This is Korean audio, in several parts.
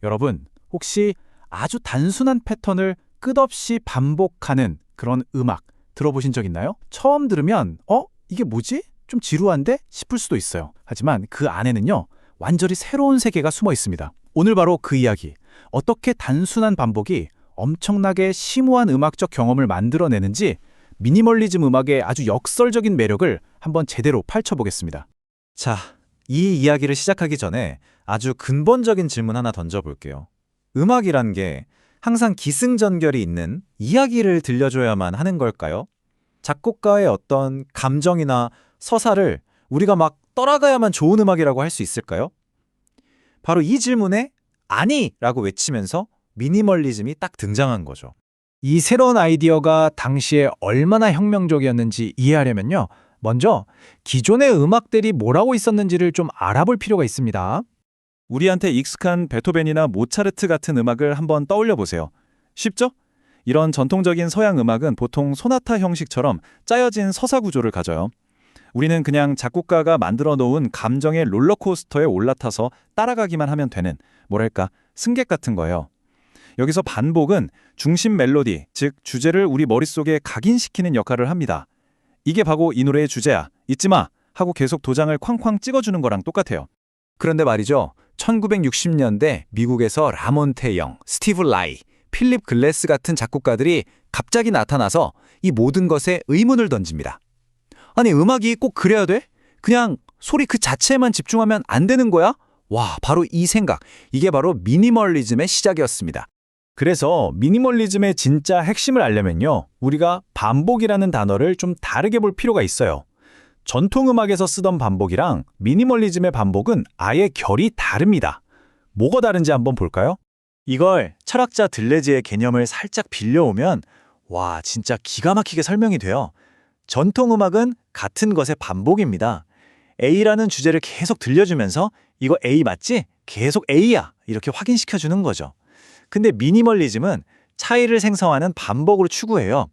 여러분, 혹시 아주 단순한 패턴을 끝없이 반복하는 그런 음악 들어보신 적 있나요? 처음 들으면 이게 뭐지? 좀 지루한데? 싶을 수도 있어요. 하지만 그 안에는요, 완전히 새로운 세계가 숨어 있습니다. 오늘 바로 그 이야기, 어떻게 단순한 반복이 엄청나게 심오한 음악적 경험을 만들어내는지 미니멀리즘 음악의 아주 역설적인 매력을 한번 제대로 펼쳐보겠습니다. 자, 이 이야기를 시작하기 전에 아주 근본적인 질문 하나 던져볼게요. 음악이란 게 항상 기승전결이 있는 이야기를 들려줘야만 하는 걸까요? 작곡가의 어떤 감정이나 서사를 우리가 막 따라가야만 좋은 음악이라고 할 수 있을까요? 바로 이 질문에 아니라고 외치면서 미니멀리즘이 딱 등장한 거죠. 이 새로운 아이디어가 당시에 얼마나 혁명적이었는지 이해하려면요, 먼저 기존의 음악들이 뭐라고 있었는지를 좀 알아볼 필요가 있습니다. 우리한테 익숙한 베토벤이나 모차르트 같은 음악을 한번 떠올려 보세요. 쉽죠? 이런 전통적인 서양 음악은 보통 소나타 형식처럼 짜여진 서사 구조를 가져요. 우리는 그냥 작곡가가 만들어 놓은 감정의 롤러코스터에 올라타서 따라가기만 하면 되는, 뭐랄까, 승객 같은 거예요. 여기서 반복은 중심 멜로디, 즉 주제를 우리 머릿속에 각인시키는 역할을 합니다. 이게 바로 이 노래의 주제야, 잊지 마! 하고 계속 도장을 쾅쾅 찍어주는 거랑 똑같아요. 그런데 말이죠. 1960년대 미국에서 라몬테 영, 스티브 라이, 필립 글래스 같은 작곡가들이 갑자기 나타나서 이 모든 것에 의문을 던집니다. 아니, 음악이 꼭 그래야 돼? 그냥 소리 그 자체에만 집중하면 안 되는 거야? 와, 바로 이 생각. 이게 바로 미니멀리즘의 시작이었습니다. 그래서 미니멀리즘의 진짜 핵심을 알려면요, 우리가 반복이라는 단어를 좀 다르게 볼 필요가 있어요. 전통 음악에서 쓰던 반복이랑 미니멀리즘의 반복은 아예 결이 다릅니다. 뭐가 다른지 한번 볼까요? 이걸 철학자 들레즈의 개념을 살짝 빌려오면 와, 진짜 기가 막히게 설명이 돼요. 전통 음악은 같은 것의 반복입니다. A라는 주제를 계속 들려주면서 이거 A 맞지? 계속 A야. 이렇게 확인시켜주는 거죠. 근데 미니멀리즘은 차이를 생성하는 반복으로 추구해요.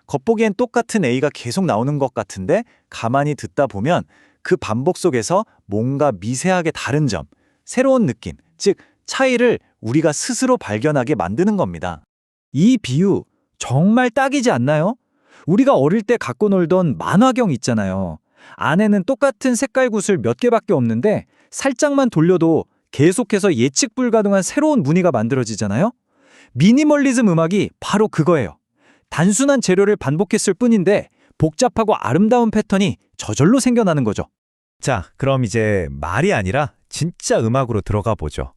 겉보기엔 똑같은 A가 계속 나오는 것 같은데 가만히 듣다 보면 그 반복 속에서 뭔가 미세하게 다른 점, 새로운 느낌, 즉 차이를 우리가 스스로 발견하게 만드는 겁니다. 이 비유 정말 딱이지 않나요? 우리가 어릴 때 갖고 놀던 만화경 있잖아요. 안에는 똑같은 색깔 구슬 몇 개밖에 없는데 살짝만 돌려도 계속해서 예측 불가능한 새로운 무늬가 만들어지잖아요. 미니멀리즘 음악이 바로 그거예요. 단순한 재료를 반복했을 뿐인데 복잡하고 아름다운 패턴이 저절로 생겨나는 거죠. 자, 그럼 이제 말이 아니라 진짜 음악으로 들어가 보죠.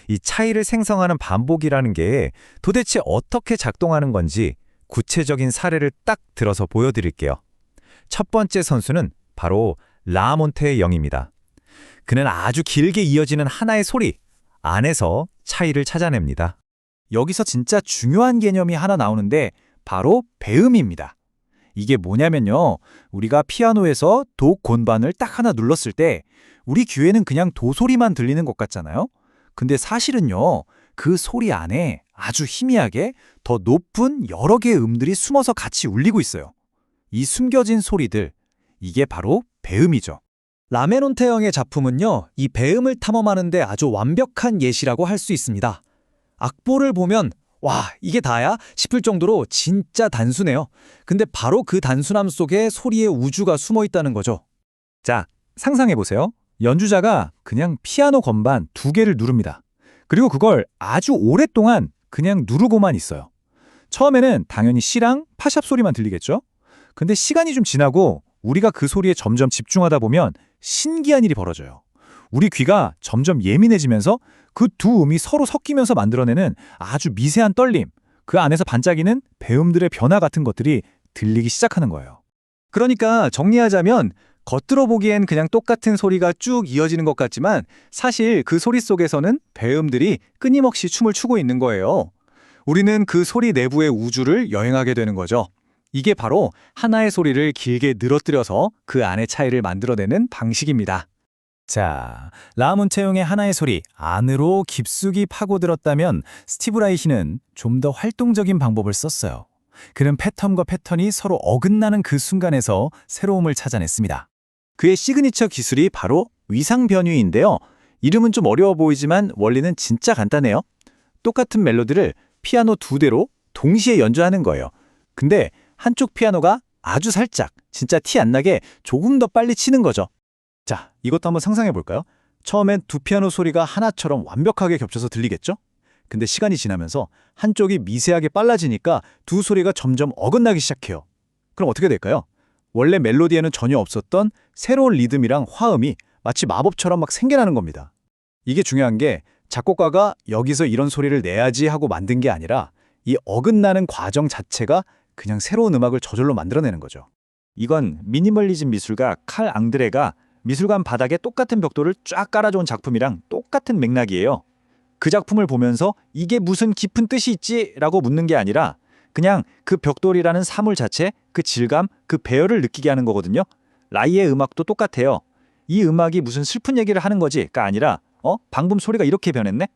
이 차이를 생성하는 반복이라는 게 도대체 어떻게 작동하는 건지 구체적인 사례를 딱 들어서 보여드릴게요. 첫 번째 선수는 바로 라몬테 영입니다. 그는 아주 길게 이어지는 하나의 소리 안에서 차이를 찾아냅니다. 여기서 진짜 중요한 개념이 하나 나오는데 바로 배음입니다. 이게 뭐냐면요, 우리가 피아노에서 도 건반을 딱 하나 눌렀을 때 우리 귀에는 그냥 도 소리만 들리는 것 같잖아요. 근데 사실은요, 그 소리 안에 아주 희미하게 더 높은 여러 개의 음들이 숨어서 같이 울리고 있어요. 이 숨겨진 소리들, 이게 바로 배음이죠. 라메론테형의 작품은요, 이 배음을 탐험하는데 아주 완벽한 예시라고 할 수 있습니다. 악보를 보면 와, 이게 다야? 싶을 정도로 진짜 단순해요. 근데 바로 그 단순함 속에 소리의 우주가 숨어 있다는 거죠. 자, 상상해보세요. 연주자가 그냥 피아노 건반 2개를 누릅니다. 그리고 그걸 아주 오랫동안 그냥 누르고만 있어요. 처음에는 당연히 C랑 파샵 소리만 들리겠죠? 근데 시간이 좀 지나고 우리가 그 소리에 점점 집중하다 보면 신기한 일이 벌어져요. 우리 귀가 점점 예민해지면서 그 두 음이 서로 섞이면서 만들어내는 아주 미세한 떨림, 그 안에서 반짝이는 배음들의 변화 같은 것들이 들리기 시작하는 거예요. 그러니까 정리하자면 겉으로 보기엔 그냥 똑같은 소리가 쭉 이어지는 것 같지만 사실 그 소리 속에서는 배음들이 끊임없이 춤을 추고 있는 거예요. 우리는 그 소리 내부의 우주를 여행하게 되는 거죠. 이게 바로 하나의 소리를 길게 늘어뜨려서 그 안의 차이를 만들어내는 방식입니다. 자, 라몬체용의 하나의 소리 안으로 깊숙이 파고들었다면 스티브 라이히는 좀 더 활동적인 방법을 썼어요. 그는 패턴과 패턴이 서로 어긋나는 그 순간에서 새로움을 찾아냈습니다. 그의 시그니처 기술이 바로 위상 변위인데요. 이름은 좀 어려워 보이지만 원리는 진짜 간단해요. 똑같은 멜로디를 피아노 2대로 동시에 연주하는 거예요. 근데 한쪽 피아노가 아주 살짝, 진짜 티 안 나게 조금 더 빨리 치는 거죠. 자, 이것도 한번 상상해 볼까요? 처음엔 두 피아노 소리가 하나처럼 완벽하게 겹쳐서 들리겠죠? 근데 시간이 지나면서 한쪽이 미세하게 빨라지니까 두 소리가 점점 어긋나기 시작해요. 그럼 어떻게 될까요? 원래 멜로디에는 전혀 없었던 새로운 리듬이랑 화음이 마치 마법처럼 막 생겨나는 겁니다. 이게 중요한 게 작곡가가 여기서 이런 소리를 내야지 하고 만든 게 아니라 이 어긋나는 과정 자체가 그냥 새로운 음악을 저절로 만들어내는 거죠. 이건 미니멀리즘 미술가 칼 앙드레가 미술관 바닥에 똑같은 벽돌을 쫙 깔아놓은 작품이랑 똑같은 맥락이에요. 그 작품을 보면서 이게 무슨 깊은 뜻이 있지? 라고 묻는 게 아니라 그냥 그 벽돌이라는 사물 자체, 그 질감, 그 배열을 느끼게 하는 거거든요. 라이의 음악도 똑같아요. 이 음악이 무슨 슬픈 얘기를 하는 거지가 아니라 방금 소리가 이렇게 변했네?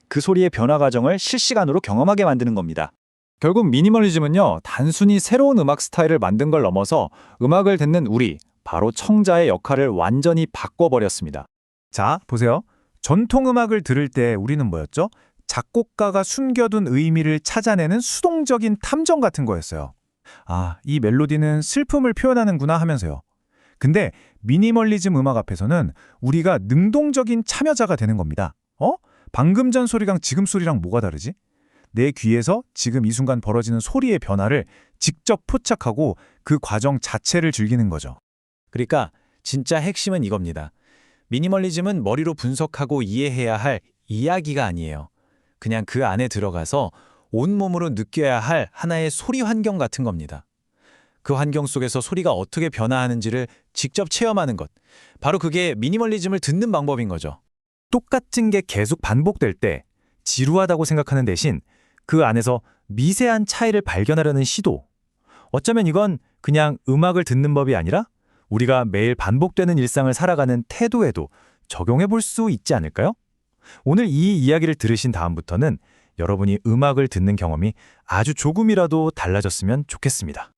그 소리의 변화 과정을 실시간으로 경험하게 만드는 겁니다. 결국 미니멀리즘은요, 단순히 새로운 음악 스타일을 만든 걸 넘어서 음악을 듣는 우리, 바로 청자의 역할을 완전히 바꿔버렸습니다. 자, 보세요. 전통 음악을 들을 때 우리는 뭐였죠? 작곡가가 숨겨둔 의미를 찾아내는 수동적인 탐정 같은 거였어요. 아, 이 멜로디는 슬픔을 표현하는구나 하면서요. 근데 미니멀리즘 음악 앞에서는 우리가 능동적인 참여자가 되는 겁니다. 방금 전 소리랑 지금 소리랑 뭐가 다르지? 내 귀에서 지금 이 순간 벌어지는 소리의 변화를 직접 포착하고 그 과정 자체를 즐기는 거죠. 그러니까 진짜 핵심은 이겁니다. 미니멀리즘은 머리로 분석하고 이해해야 할 이야기가 아니에요. 그냥 그 안에 들어가서 온몸으로 느껴야 할 하나의 소리 환경 같은 겁니다. 그 환경 속에서 소리가 어떻게 변화하는지를 직접 체험하는 것. 바로 그게 미니멀리즘을 듣는 방법인 거죠. 똑같은 게 계속 반복될 때 지루하다고 생각하는 대신 그 안에서 미세한 차이를 발견하려는 시도. 어쩌면 이건 그냥 음악을 듣는 법이 아니라 우리가 매일 반복되는 일상을 살아가는 태도에도 적용해 볼 수 있지 않을까요? 오늘 이 이야기를 들으신 다음부터는 여러분이 음악을 듣는 경험이 아주 조금이라도 달라졌으면 좋겠습니다.